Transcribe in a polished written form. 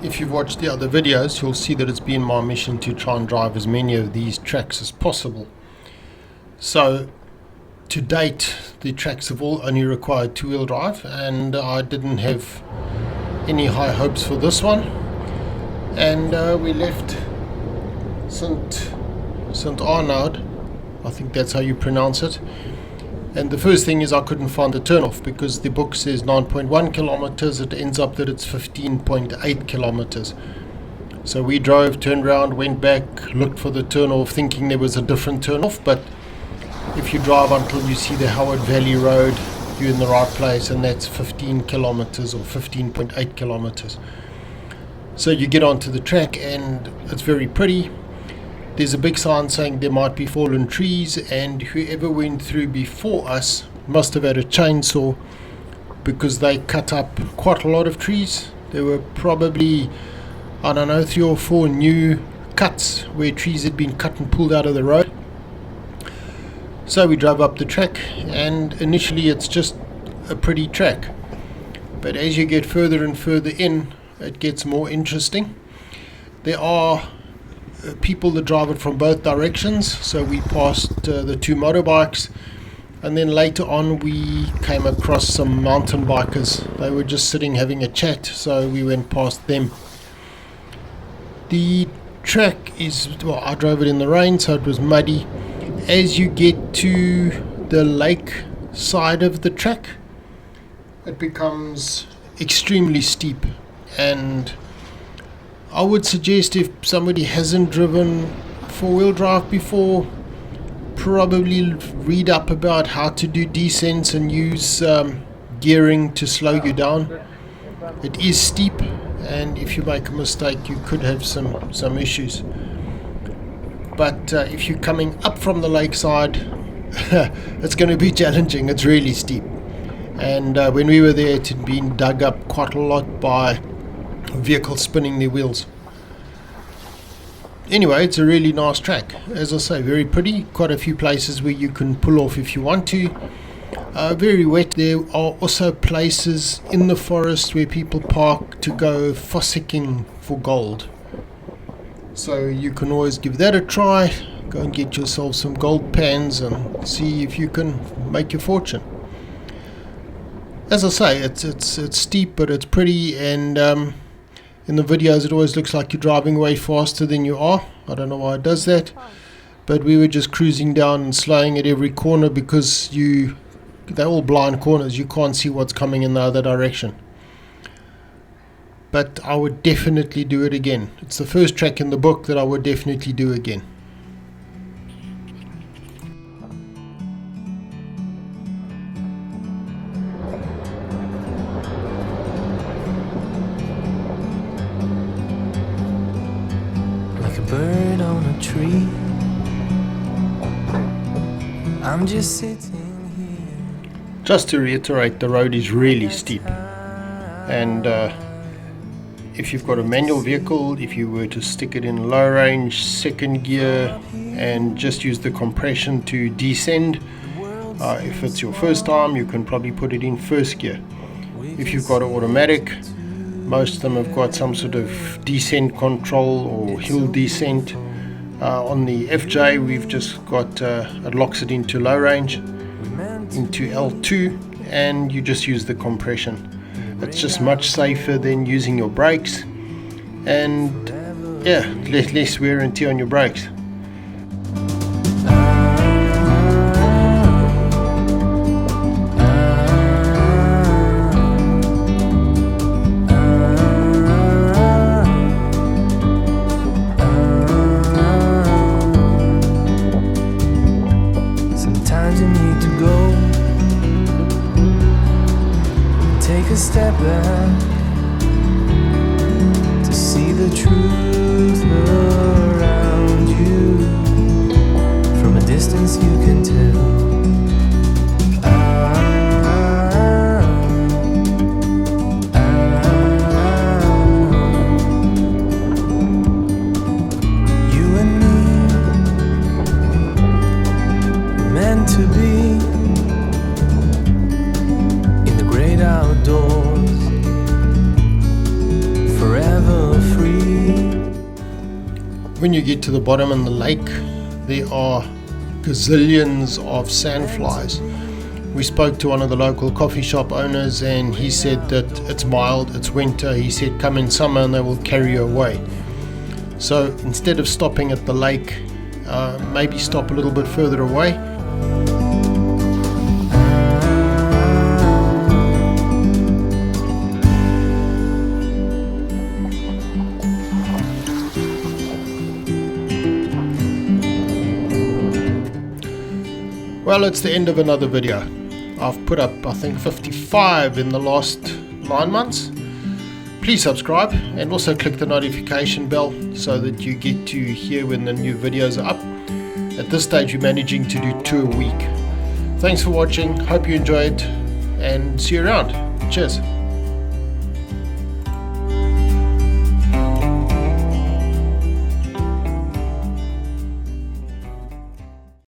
If you've watched the other videos, you'll see that it's been my mission to try and drive as many of these tracks as possible. So to date, the tracks have all only required two-wheel drive, and I didn't have any high hopes for this one. And we left St. Arnaud, I think that's how you pronounce it. And the first thing is I couldn't find the turnoff because the book says 9.1 kilometers. It ends up that it's 15.8 kilometers. So we drove, turned around, went back, looked for the turnoff, thinking there was a different turnoff. But if you drive until you see the Howard Valley Road, you're in the right place, and that's 15 kilometers or 15.8 kilometers. So you get onto the track and it's very pretty. There's a big sign saying there might be fallen trees, and whoever went through before us must have had a chainsaw because they cut up quite a lot of trees. There were probably, I don't know, 3 or 4 new cuts where trees had been cut and pulled out of the road. So we drove up the track, and initially it's just a pretty track. But as you get further and further in, it gets more interesting. There are people that drive it from both directions, so we passed the 2 motorbikes, and then later on we came across some mountain bikers. They were just sitting having a chat, so we went past them. The track is, well, I drove it in the rain, so it was muddy. As you get to the lake side of the track, it becomes extremely steep, and I would suggest if somebody hasn't driven four-wheel drive before, probably read up about how to do descents and use gearing to slow you down. It is steep, and if you make a mistake you could have some issues. But if you're coming up from the lakeside, it's going to be challenging. It's really steep, and when we were there it had been dug up quite a lot by vehicles spinning their wheels. Anyway, it's a really nice track. As I say, very pretty. Quite a few places where you can pull off if you want to. Very wet. There are also places in the forest where people park to go fossicking for gold. So you can always give that a try. Go and get yourself some gold pans and see if you can make your fortune. As I say, it's steep, but it's pretty, and in the videos it always looks like you're driving way faster than you are. I don't know why it does that, but we were just cruising down and slowing at every corner because they're all blind corners. You can't see what's coming in the other direction. But I would definitely do it again. It's the first track in the book that I would definitely do again. Bird on a tree. I'm just sitting here. Just to reiterate, the road is really steep, and if you've got a manual vehicle, if you were to stick it in low range, second gear, and just use the compression to descend, if it's your first time, you can probably put it in first gear. If you've got an automatic, most of them have got some sort of descent control or hill descent. On the FJ, we've just got, it locks it into low range, into L2, and you just use the compression. It's just much safer than using your brakes, and yeah, less wear and tear on your brakes. Sometimes you need to go, take a step back to see the truth around you. When you get to the bottom in the lake, there are gazillions of sandflies. We spoke to one of the local coffee shop owners and he said that it's mild, it's winter. He said come in summer and they will carry you away. So instead of stopping at the lake, maybe stop a little bit further away. Well, it's the end of another video. I've put up, I think, 55 in the last 9 months. Please subscribe and also click the notification bell so that you get to hear when the new videos are up. At this stage, we're managing to do 2 a week. Thanks for watching. Hope you enjoyed and see you around. Cheers.